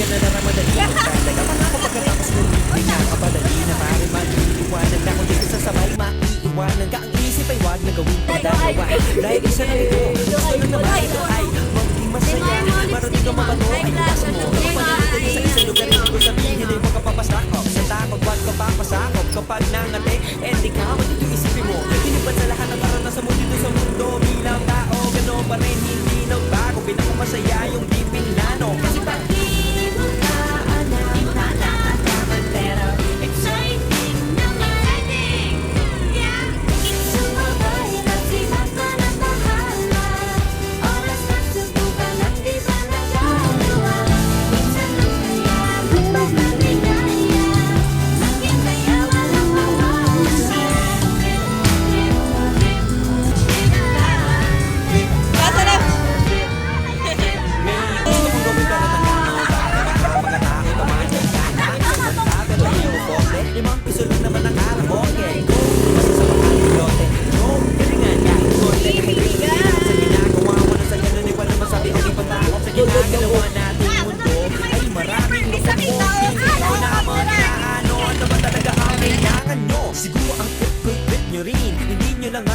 ka na naramadali Talaga pa ako pagkatapos ng meeting Nakapadali na pare mag-iiwanan na kung di ka sasabay maiiwanan ka Ang isip ay wag na gawin pagdalawa Dahil isa lang ito, gusto lang naman ito ay maging masaya Marating ka mabato ay bukas mo Kapag sa isang lugar rin ko sabihin ay makapapasakop Sa takot wag ka papasakop Kapag nangate, di ka matito isipin mo Hinibad sa lahat ng karanasan mo dito sa mundo Bilang tao, gano'n pa rin hindi nagbago Pinakamasaya yung di pinlano Kasi Bakit mo ka alam na nakakaman pero exciting naman exciting yeah sumabay at sibat ka ng bahala oras na subukan at di ba nagagawa minsan lang kaya kapag naligaya bakit kaya walang mawawala Limang piso lang naman ang karaoke Go, basta sa mga pilote Go, galingan kahit konti Kahit kaibigan sa ginagawa Walang sa ganun ay walang masabi Ang ibang tao sa ginagawa nating mundo Ay maraming lukong mo Hindi ko naman inaano Ano ba talaga ang kailangan nyo Siguro ang trip nyo rin Hindi nyo lang